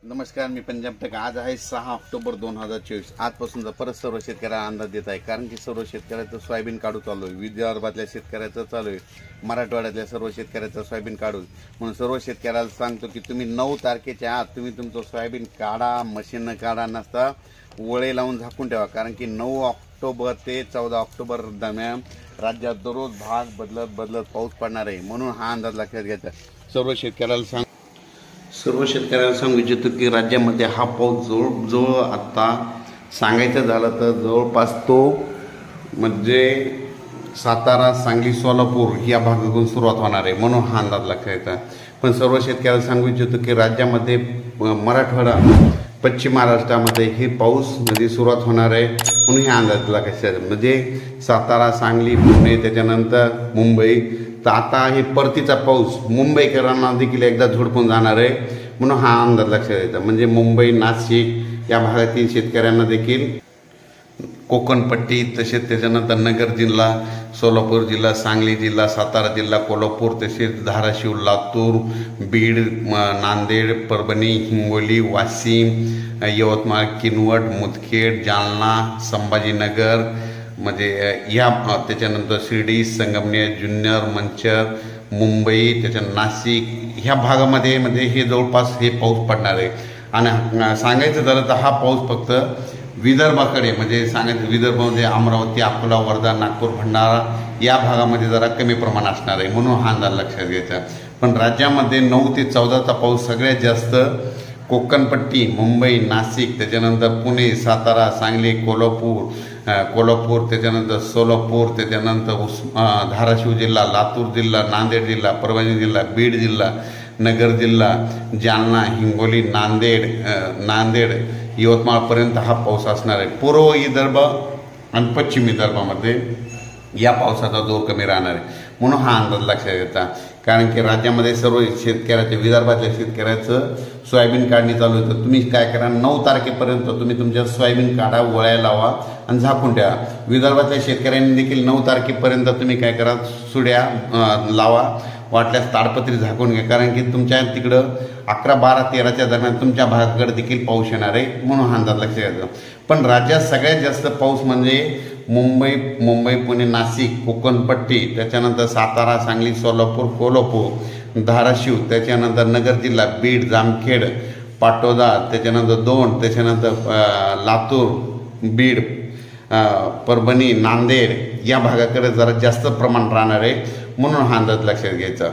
नमस्कार, मी पंजाब टेक। आज आहे 6 ऑक्टोबर 2024। आजपासून परत सर्व शेतकऱ्यांना अंदाज देत आहे, कारण की सर्व शेतकऱ्याचं सोयाबीन काढू चालू आहे। विदर्भातल्या शेतकऱ्याचं चालू आहे, मराठवाड्यातल्या सर्व शेतकऱ्याचं सोयाबीन काढू। म्हणून सर्व शेतकऱ्याला सांगतो की तुम्ही 9 तारखेच्या आत तुम्ही तुमचं सोयाबीन काढा, मशीननं काढा, नसता वळे लावून झाकून ठेवा। कारण की 9 ऑक्टोबर ते 14 ऑक्टोबर दरम्यान राज्यात दररोज भाग बदलत पाऊस पडणार आहे। म्हणून हा अंदाज लक्षात घ्यायचा। सर्व शेतकऱ्याला सांगू इच्छितो की राज्यामध्ये हा पाऊस जवळ आता सांगायचं झालं तर जवळपास तो म्हणजे सातारा, सांगली, सोलापूर या भागातून सुरुवात होणार आहे। म्हणून हा अंदाज लक्षात घ्यायचा। पण सर्व शेतकऱ्याला सांगू इच्छितो की राज्यामध्ये मराठवाडा, पश्चिम महाराष्ट्रामध्ये हे पाऊस म्हणजे सुरुवात होणार आहे। म्हणून हे अंदाज लक्षात म्हणजे सातारा, सांगली, पुणे, त्याच्यानंतर मुंबई। तर आता हे परतीचा पाऊस मुंबईकरांना देखील एकदा झोडपून जाणार आहे। म्हणून हा अंदाज लक्षात घ्यायचा। म्हणजे मुंबई, नाशिक या भागातील शेतकऱ्यांना देखील कोकणपट्टी, तसेच त्याच्यानंतर नगर जिल्हा, सोलापूर जिल्हा, सांगली जिल्हा, सातारा जिल्हा, कोल्हापूर, तसेच धाराशिव, लातूर, बीड, नांदेड, परभणी, हिंगोली, वाशिम, यवतमाळ, किनवट, मुदखेड, जालना, संभाजीनगर, म्हणजे या त्याच्यानंतर शिर्डी, संगमनेर, जुन्नर, मंचर, मुंबई, त्याच्यानंतर नाशिक ह्या भागामध्ये म्हणजे हे जवळपास हे पाऊस पडणार आहे। आणि सांगायचं झालं तर हा पाऊस फक्त विदर्भाकडे म्हणजे सांगायचं विदर्भामध्ये अमरावती, अकोला, वर्धा, नागपूर, भंडारा या भागामध्ये जरा कमी प्रमाण असणार आहे। म्हणून हा अंदाज लक्षात घ्यायचा। पण राज्यामध्ये 9 ते 14चा पाऊस सगळ्यात जास्त कोकणपट्टी, मुंबई, नाशिक, त्याच्यानंतर पुणे, सातारा, सांगली, कोल्हापूर, त्याच्यानंतर सोलापूर, त्याच्यानंतर धाराशिव जिल्हा, लातूर जिल्हा, नांदेड जिल्हा, परभणी जिल्हा, बीड जिल्हा, नगर जिल्हा, जालना, हिंगोली, नांदेड, यवतमाळपर्यंत हा पाऊस असणार आहे। पूर्व विदर्भ आणि पश्चिम विदर्भामध्ये या पावसाचा जोर कमी राहणार आहे। म्हणून हा अंदाज लक्षात घ्यायचा। कारण की राज्यामध्ये सर्व शेतकऱ्याचे, विदर्भातल्या शेतकऱ्याचं सोयाबीन काढणी चालू आहे। तर तुम्ही काय करा, 9 तारखेपर्यंत तुम्ही तुमच्या सोयाबीन काढा, वळ्या लावा आणि झाकून ठेवा। विदर्भातल्या शेतकऱ्यांनी देखील 9 तारखेपर्यंत तुम्ही काय करा, सुड्या लावा, वाटल्यास ताडपत्री झाकून घ्या। कारण की तुमच्या तिकडं 11, 12, 13च्या दरम्यान तुमच्या भागाकडे देखील पाऊस येणार आहे। म्हणून हा अंदाज लक्षात घ्यायचा। पण राज्यात सगळ्यात जास्त पाऊस म्हणजे मुंबई, पुणे, नाशिक, कोकणपट्टी, त्याच्यानंतर सातारा, सांगली, सोलापूर, कोल्हापूर, धाराशिव, त्याच्यानंतर नगर जिल्हा, बीड, जामखेड, पाटोदा, त्याच्यानंतर दोंड, त्याच्यानंतर लातूर, बीड, परभणी, नांदेड या भागाकडे जरा जास्त प्रमाण राहणार आहे। म्हणून हा अंदाज लक्षात घ्यायचा।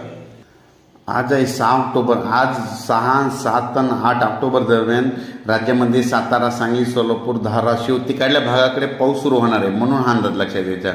आज आहे 6 ऑक्टोबर। आज 6, 7 आणि 8 ऑक्टोबर दरम्यान राज्यामध्ये सातारा, सांगली, सोलापूर, धाराशिव तिकडल्या भागाकडे पाऊस सुरू होणार आहे। म्हणून हा अंदाज लक्षात घ्यायचा।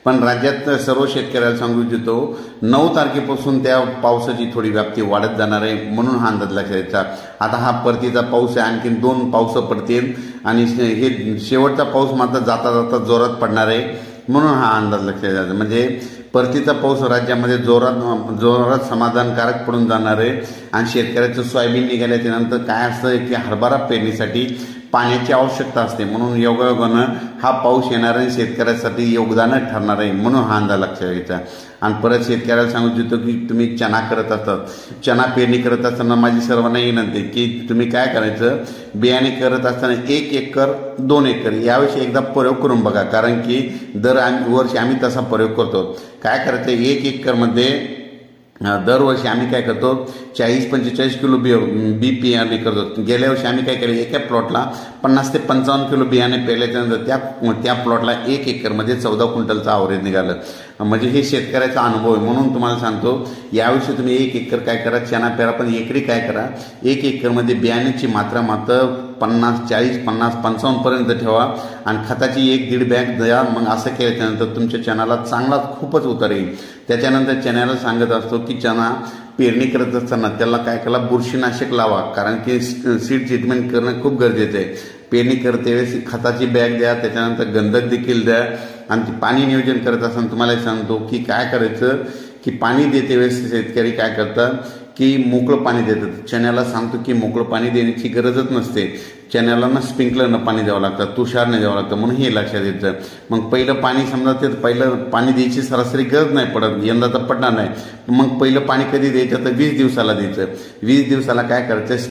पण राज्यात सर्व शेतकऱ्याला सांगू इच्छितो 9 तारखेपासून त्या पावसाची थोडी व्याप्ती वाढत जाणार आहे। म्हणून हा अंदाज लक्षात घ्यायचा। आता हा परतीचा पाऊस आहे, आणखीन 2 पाऊस पडतील आणि हे शेवटचा पाऊस मात्र जाता जाता जोरात पडणार आहे। म्हणून हा अंदाज लक्षात घ्यायचा। म्हणजे परतीचा पाऊस राज्यामध्ये जोरात समाधानकारक पडून जाणार आहे। आणि शेतकऱ्याचं सोयाबीन निघाल्याच्या नंतर काय असतं की हरभरा पेरणीसाठी पाण्याची आवश्यकता असते। म्हणून योगायोगानं हा पाऊस येणार आहे, शेतकऱ्यासाठी योगदान ठरणार आहे। म्हणून हा अंदाज लक्षात घ्यायचा। आणि परत शेतकऱ्याला सांगू इच्छितो की तुम्ही चना करत असतात, चना पेरणी करत असताना माझी सर्वांना विनंती की तुम्ही काय करायचं, बियाणे करत असताना 1 एकर 2 एकर याविषयी एकदा प्रयोग करून बघा। कारण की वर्षी आम्ही तसा प्रयोग करतो। काय करायचं, 1 एकरमध्ये दरवर्षी आम्ही काय करतो 40-45 किलो बी बियाणे करतो। गेल्या वर्षी आम्ही काय केलं, एका प्लॉटला 50 ते 55 किलो बियाणे पेरल्याच्यानंतर त्या प्लॉटला 1 एकरमध्ये 14 क्विंटलचं ॲव्हरेज निघालं। म्हणजे हे शेतकऱ्याचा अनुभव आहे। म्हणून तुम्हाला सांगतो यावर्षी तुम्ही 1 एकर काय करा, चना पेरा, पण एकरी काय करा, 1 एकरमध्ये बियाण्याची मात्रा मात्र 50, 40, 50, 55 पर्यंत ठेवा आणि खताची 1-1.5 बॅग द्या। मग असं केल्याच्यानंतर तुमच्या चण्याला चांगला खूपच उतार येईल। त्याच्यानंतर चण्याला सांगत असतो की चना पेरणी करत असताना त्याला काय करा, बुरशीनाशक लावा। कारण की सीड ट्रीटमेंट करणं खूप गरजेचं आहे। पेरणी करते वेळेस खताची बॅग द्या, त्याच्यानंतर गंधक देखील द्या। आणि पाणी नियोजन करत असताना तुम्हाला सांगतो की काय करायचं की पाणी देते वेळेस शेतकरी काय करतात की मोकळं पाणी देतात। चण्याला सांगतो की मोकळं पाणी देण्याची गरजच नसते। चण्याला स्प्रिंकलरनं पाणी द्यावं लागतं, तुषारनं द्यावं लागतं। म्हणून हे लक्षात येतं। मग पहिलं पाणी समजा ते पहिलं पाणी द्यायची सरासरी गरज नाही पडत, यंदा तर पडणार नाही। मग पहिलं पाणी कधी द्यायचं तर 20 दिवसाला द्यायचं। 20 दिवसाला काय करायचं,